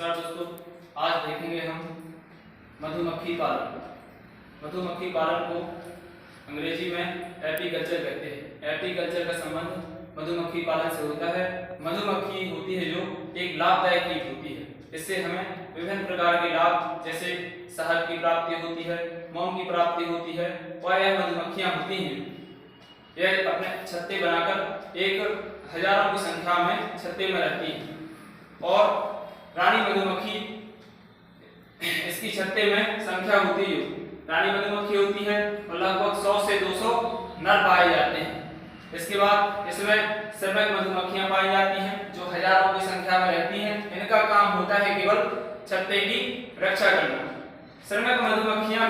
नमस्कार दोस्तों, आज देखेंगे हम मधुमक्खी पालन। मधुमक्खी पालन को अंग्रेजी में एपीकल्चर कहते हैं। एपीकल्चर का संबंध मधुमक्खी पालन से होता है। मधुमक्खी होती है जो एक लाभदायक कीट होती है। इससे हमें विभिन्न प्रकार के लाभ जैसे शहद की प्राप्ति होती है, मोम की प्राप्ति होती है और यह मधुमक्खियां होती हैं, यह अपने छत्ते बनाकर एक हजारों की संख्या में छत्ते में रहती हैं और रानी मधुमक्खी इसकी छत्ते में संख्या होती है। रानी मधुमक्खी होती है और लगभग 100 से 200 नर पाए जाते हैं। इसके बाद इसमें श्रमिक मधुमक्खियां पाई जाती हैं जो हजारों की संख्या में रहती हैं। इनका काम होता है केवल छत्ते की रक्षा करना। श्रमिक मधुमक्खियां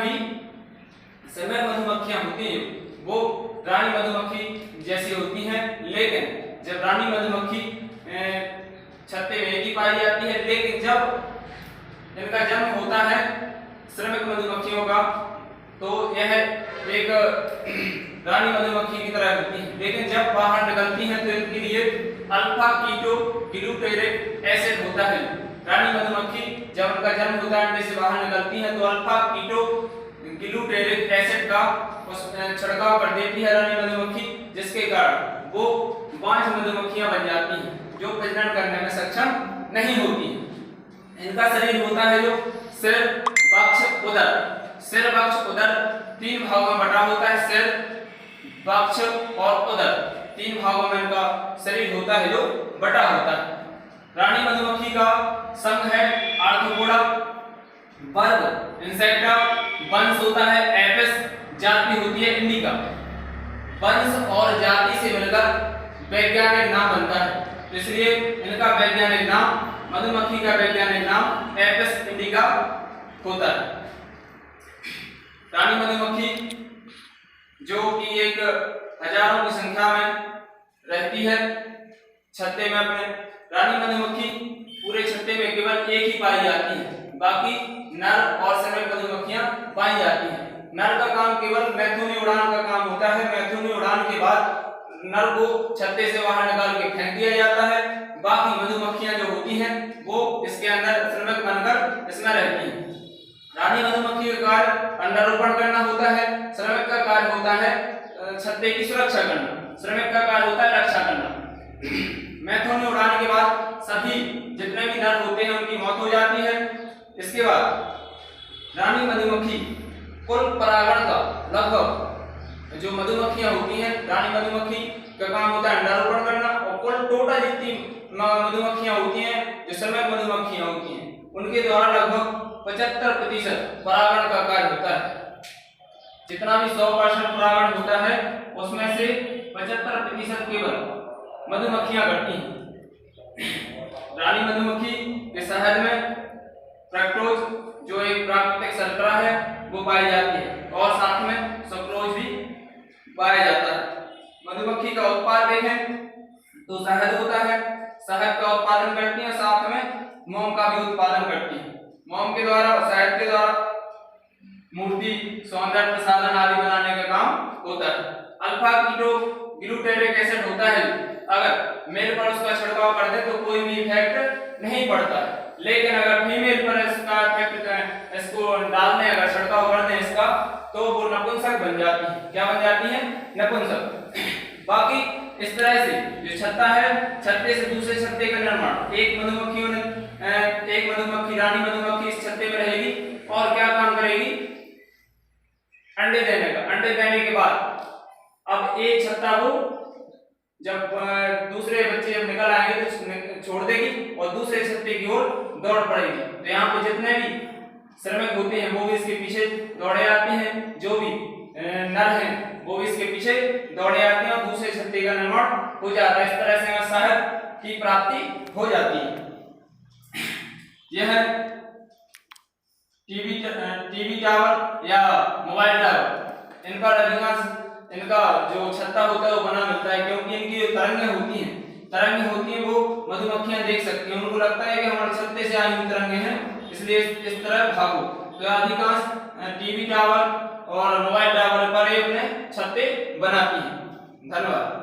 होती हैं वो रानी मधुमक्खी जैसी होती हैं, लेकिन जब रानी मधुमक्खी छत्ते में एक ही पाई जाती है, लेकिन जब इनका जन्म होता है श्रमिक मधुमक्खियों का तो यह एक रानी मधुमक्खी की तरह होती है, लेकिन जब बाहर निकलती हैं तो इनके लिए अल्फा कीटो ग्लूटेरिक एसिड होता है। रानी मधुमक्खी जब उनका जन्म होता है अंडे से बाहर निकलती है तो अल्फा कीटो ग्लूटेरिक एसिड का छिड़काव कर देती है रानी मधुमक्खी, जिसके कारण वो बांझ मधुमक्खियां बन जाती हैं जो प्रजनन करने में सक्षम नहीं होती हैं। इनका शरीर होता है जो सिर, वक्ष, उदर। सिर, वक्ष, उदर 3 भागों में बटा होता है। सिर, वक्ष और उदर 3 भागों में इनका शरीर होता है जो बटा होता है। रानी मधुमक्खी का संघ है आर्थ्रोपोडा, वर्ग इंसेक्टा, वंश होता है एपिस, जाति होती है इंडिका। वंश और जाति से मिलकर वैज्ञानिक नाम बनता है, इसलिए इनका वैज्ञानिक नाम, मधुमक्खी का वैज्ञानिक नाम एपिस इंडिका होता है। रानी मधुमक्खी जो कि एक हजारों की संख्या में रहती है छत्ते में अपने। रानी मधुमक्खी पूरे छत्ते में केवल एक ही पाई जाती है, बाकी नर और श्रमिक मधुमक्खियां पाई जाती हैं। नर का काम केवल मैथुनी उड़ान का काम होता है। मैथुनी उड़ान के बाद नर को छत्ते से बाहर निकाल के फेंक दिया जाता है। बाकी मधुमक्खियां जो होती हैं वो इसके अंदर श्रमिक बनकर इसमें रहती हैं। रानी मधुमक्खी का कार्य अंडारोपण करना होता है, श्रमिक का कार्य होता है छत्ते की सुरक्षा करना, श्रमिक का कार्य होता है रक्षा करना। मैथुनी उड़ान के बाद सभी जितने भी नर होते हैं उनकी मौत हो जाती है। इसके बाद रानी मधुमक्खी कुल परागण का लगभग जो मधुमक्खियां होती हैं, रानी मधुमक्खी का काम होता है अंडारोपण करना और कुल टोटल जितनी मधुमक्खियां होती हैं जो श्रमिक मधुमक्खियां होती हैं उनके द्वारा लगभग 75% परागण का कार्य होता है। जितना भी 100% परागण होता है उसमें से 75% केवल मधुमक्खियां करती हैं। रानी मधुमक्खी के शहद में फ्रक्टोज जो एक प्राकृतिक शर्करा है वो पाई जाती है और साथ में सुक्रोज भी पाया जाता है। मधुमक्खी का उत्पाद देखें तो शहद होता है, शहद का उत्पादन करती है, साथ में मोम का भी उत्पादन करती है। मोम के द्वारा और शहद के द्वारा मूर्ति, सौंदर्य प्रसाधन आदि बनाने का काम होता है। अल्फा कीटो ग्लूटेरिक एसिड होता है, अगर मेल पर उसका छिड़काव कर दे तो कोई भी इफेक्ट नहीं पड़ता है, लेकिन अगर फीमेल पर इसका इफेक्ट इसको डालने अगर छिड़काव कर दें इसका तो वो नपुंसक बन जाती है। क्या बन जाती है? नपुंसक। बाकी इस तरह से जो छत्ता है, छत्ते से दूसरे छत्ते का निर्माण, एक मधुमक्खी रानी मधुमक्खी इस छत्ते में रहेगी और क्या काम करेगी? अंडे देने का। अंडे देने के बाद अब एक छत्ता को जब दूसरे बच्चे जब निकल आएंगे तो छोड़ देगी और दूसरे छत्ते की ओर दौड़ पड़ेगी। तो यहाँ पे जितने भी श्रमिक होते हैं वो भी इसके पीछे दौड़े आते हैं, जो भी नर हैं वो भी इसके पीछे दौड़े आते हैं और दूसरे छत्ते का निर्माण हो जाता है। इस तरह से शहद की प्राप्ति हो जाती है। यह टीवी टावर या मोबाइल टावर, इन पर अधिकांश इनका जो छत्ता होता है वो बना मिलता है, क्योंकि इनकी तरंगें होती हैं वो मधुमक्खियां देख सकती हैं। उनको लगता है कि हमारे छत्ते से आई हुई तरंगें हैं, इसलिए इस तरह भागो। तो अधिकांश टीवी टावर और मोबाइल टावर पर ये अपने छत्ते बनाती हैं। धन्यवाद।